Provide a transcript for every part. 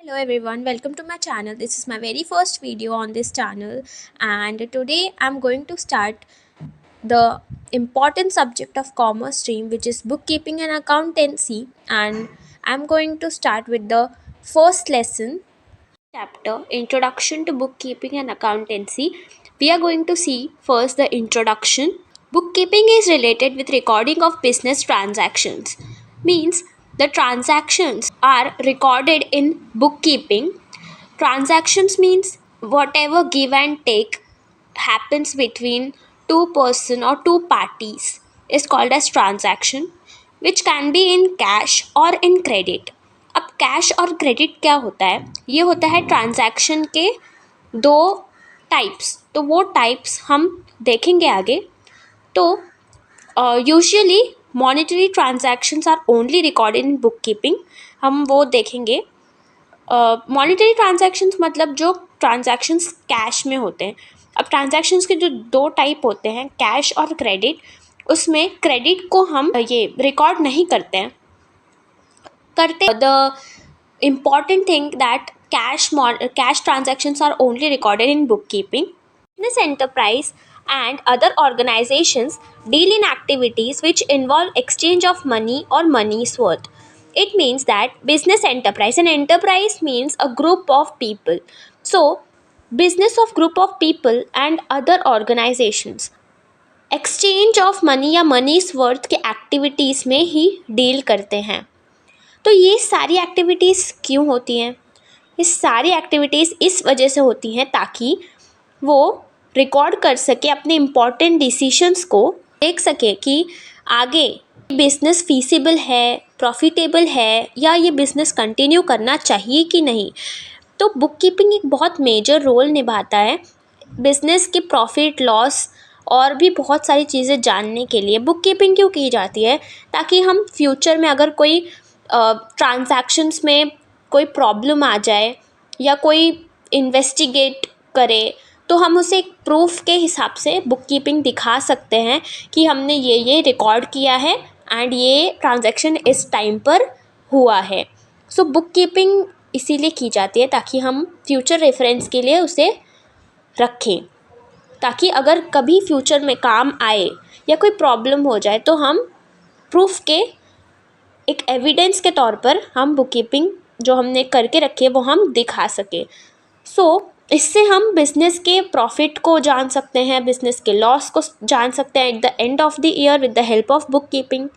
Hello everyone, welcome to my channel. This is my very first video on this channel, and today I'm going to start the important subject of commerce stream, which is bookkeeping and accountancy. And I'm going to start with the first lesson chapter, Introduction to Bookkeeping and Accountancy. We are going to see first the introduction. Bookkeeping is related with recording of business transactions. Means the transactions are recorded in bookkeeping. Transactions means whatever give and take happens between two person or two parties is called as transaction, which can be in cash or in credit. अब cash और credit क्या होता है? ये होता है transaction के दो टाइप्स. तो वो टाइप्स हम देखेंगे आगे. तो usually monetary transactions are only recorded in bookkeeping. हम वो देखेंगे. मॉनेटरी ट्रांजैक्शंस मतलब जो ट्रांजैक्शंस कैश में होते हैं. अब ट्रांजैक्शंस के जो दो टाइप होते हैं, कैश और क्रेडिट, उसमें क्रेडिट को हम ये रिकॉर्ड नहीं करते the important thing that cash transactions are only recorded in bookkeeping. Business enterprise and other organizations deal in activities which involve exchange of money or money's worth. It means that business enterprise, and enterprise means a group of people. So, business of group of people and other organizations exchange of money या मनीज worth के activities में ही deal करते हैं. तो ये सारी activities क्यों होती हैं? ये सारी एक्टिविटीज़ इस वजह से होती हैं ताकि वो रिकॉर्ड कर सके अपने इम्पॉर्टेंट डिसीशंस को, देख सके कि आगे बिजनेस फीसिबल है, प्रॉफिटेबल है, या ये बिज़नेस कंटिन्यू करना चाहिए कि नहीं. तो बुक कीपिंग एक बहुत मेजर रोल निभाता है बिज़नेस के प्रॉफिट लॉस और भी बहुत सारी चीज़ें जानने के लिए. बुक कीपिंग क्यों की जाती है? ताकि हम फ्यूचर में अगर कोई ट्रांजैक्शंस में कोई प्रॉब्लम आ जाए या कोई इन्वेस्टिगेट करे, तो हम उसे एक प्रूफ के हिसाब से बुक कीपिंग दिखा सकते हैं कि हमने ये रिकॉर्ड किया है एंड ये ट्रांजैक्शन इस टाइम पर हुआ है. सो बुक कीपिंग इसीलिए की जाती है ताकि हम फ्यूचर रेफरेंस के लिए उसे रखें, ताकि अगर कभी फ्यूचर में काम आए या कोई प्रॉब्लम हो जाए तो हम प्रूफ के एक एविडेंस के तौर पर हम बुक कीपिंग जो हमने करके रखी है वो हम दिखा सके. सो इससे हम बिज़नेस के प्रॉफिट को जान सकते हैं, बिज़नेस के लॉस को जान सकते हैं at the end of the year with the help of book keeping.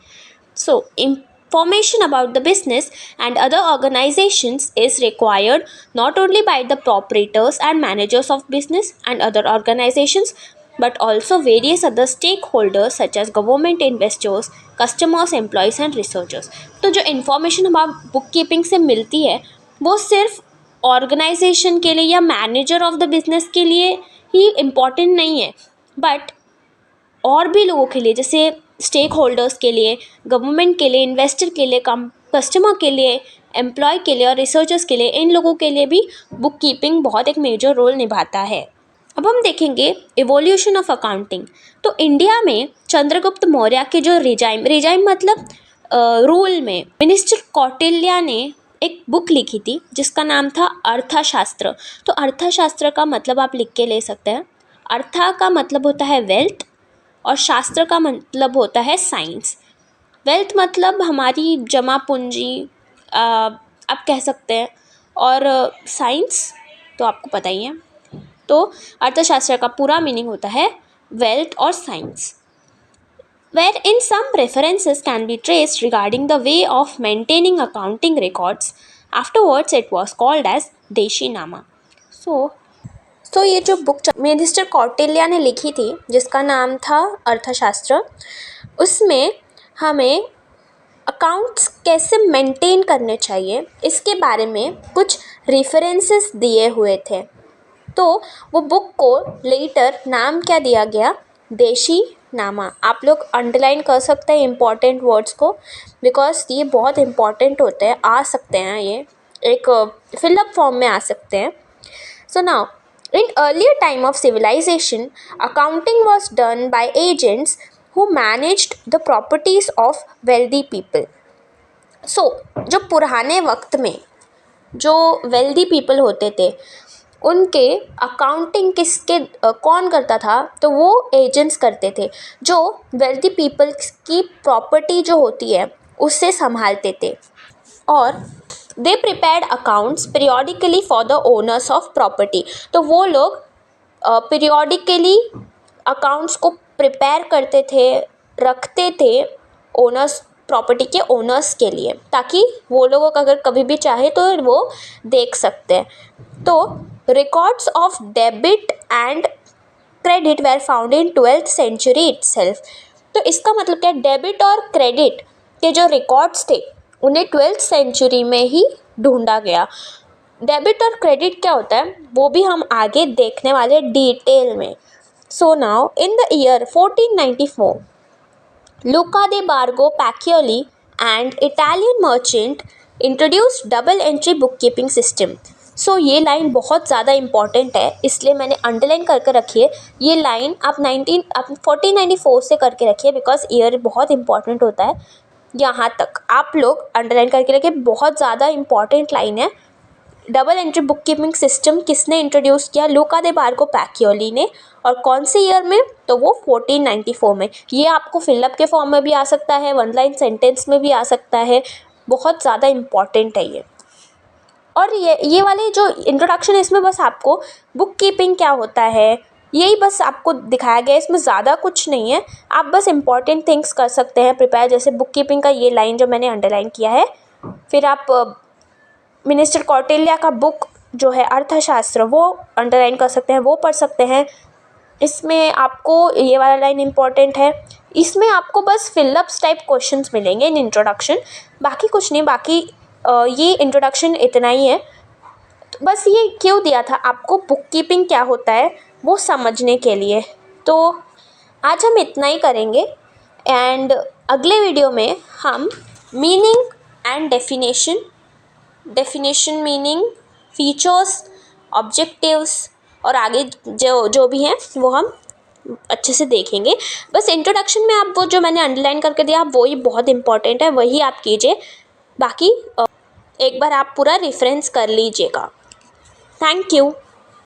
So information about the business and other organizations is required not only by the operators and managers of business and other organizations, but also various other stakeholders such as government, investors, customers, employees and researchers. तो जो information हमारा book keeping से मिलती है वो सिर्फ organisation के लिए या मैनेजर ऑफ द बिजनेस के लिए ही इम्पॉर्टेंट नहीं है, बट और भी लोगों के लिए, जैसे स्टेक होल्डर्स के लिए, गवर्नमेंट के लिए, इन्वेस्टर के लिए, कस्टमर के लिए, एम्प्लॉय के लिए और रिसर्चर्स के लिए, इन लोगों के लिए भी बुक कीपिंग बहुत एक मेजर रोल निभाता है. अब हम देखेंगे इवोल्यूशन ऑफ अकाउंटिंग. तो इंडिया में चंद्रगुप्त मौर्य के जो रिजाइम मतलब रूल में मिनिस्टर कौटिल्य ने एक बुक लिखी थी जिसका नाम था अर्थशास्त्र. तो अर्थशास्त्र का मतलब आप लिख के ले सकते हैं. अर्था का मतलब होता है वेल्थ और शास्त्र का मतलब होता है साइंस. वेल्थ मतलब हमारी जमा पूंजी आप कह सकते हैं, और साइंस तो आपको पता ही है. तो अर्थशास्त्र का पूरा मीनिंग होता है वेल्थ और science, where in some references can be traced regarding the way of maintaining accounting records. Afterwards it was called as देशीनामा. सो ये जो बुक मिनिस्टर कौटिल्य ने लिखी थी जिसका नाम था अर्थशास्त्र, उसमें हमें अकाउंट्स कैसे मेंटेन करने चाहिए इसके बारे में कुछ रेफरेंसेस दिए हुए थे. तो वो बुक को लेटर नाम क्या दिया गया? देशीनामा. आप लोग अंडरलाइन कर सकते हैं इम्पॉर्टेंट वर्ड्स को, बिकॉज ये बहुत इम्पॉर्टेंट होते हैं, आ सकते हैं, ये एक फिलअप फॉर्म में आ सकते हैं. So now in earlier time of civilization, accounting was done by agents who managed the properties of wealthy people. So, जो पुराने वक्त में जो वेल्दी पीपल होते थे उनके अकाउंटिंग किसके कौन करता था, तो वो एजेंट्स करते थे जो वेल्दी पीपल्स की प्रॉपर्टी जो होती है उससे संभालते थे। और they prepared accounts periodically for the owners of property. तो वो लोग पीरियोडिकली अकाउंट्स को प्रिपेयर करते थे, रखते थे ओनर्स, प्रॉपर्टी के ओनर्स के लिए, ताकि वो लोगों को अगर कभी भी चाहे तो वो देख सकते हैं। तो records of debit and credit were found in 12th century itself. तो इसका मतलब क्या, डेबिट और क्रेडिट के जो रिकॉर्ड्स थे उन्हें 12th सेंचुरी में ही ढूंढा गया। डेबिट और क्रेडिट क्या होता है वो भी हम आगे देखने वाले डिटेल में। So now in the year 1494 Luca de Bargo Pacioli and Italian merchant introduced double entry bookkeeping system। सो ये लाइन बहुत ज़्यादा इम्पॉर्टेंट है, इसलिए मैंने अंडरलाइन करके रखी है। ये लाइन आप 1494 से करके रखिए, बिकॉज ईयर बहुत इंपॉर्टेंट होता है। यहाँ तक आप लोग अंडरलाइन करके रखिए, बहुत ज़्यादा इंपॉर्टेंट लाइन है। Double entry book keeping system किसने इंट्रोड्यूस किया, लूका दे बार्गो पैकियोली ने, और कौन से ईयर में, तो वो 1494 में। ये आपको फिलअप के फॉर्म में भी आ सकता है, वन लाइन सेंटेंस में भी आ सकता है, बहुत ज़्यादा इम्पॉर्टेंट है ये। और ये वाले जो इंट्रोडक्शन है इसमें बस आपको बुक कीपिंग क्या होता है यही बस आपको दिखाया गया है, इसमें ज़्यादा कुछ नहीं है। आप बस इंपॉर्टेंट थिंग्स कर सकते हैं प्रिपेयर, जैसे बुक कीपिंग का ये लाइन जो मैंने अंडरलाइन किया है। फिर आप मिनिस्टर कौटिल्य का बुक जो है अर्थशास्त्र वो अंडरलाइन कर सकते हैं, वो पढ़ सकते हैं। इसमें आपको ये वाला लाइन इम्पॉर्टेंट है। इसमें आपको बस फिलअप्स टाइप क्वेश्चंस मिलेंगे इन इंट्रोडक्शन, बाकी कुछ नहीं। बाकी ये इंट्रोडक्शन इतना ही है। तो बस ये क्यों दिया था आपको, बुक कीपिंग क्या होता है वो समझने के लिए। तो आज हम इतना ही करेंगे, एंड अगले वीडियो में हम meaning and definition meaning, features, objectives और आगे जो भी हैं वो हम अच्छे से देखेंगे। बस इंट्रोडक्शन में आप वो जो मैंने अंडरलाइन करके दिया वो ही बहुत इंपॉर्टेंट है, वही आप कीजिए। बाकी एक बार आप पूरा रेफरेंस कर लीजिएगा। Thank you.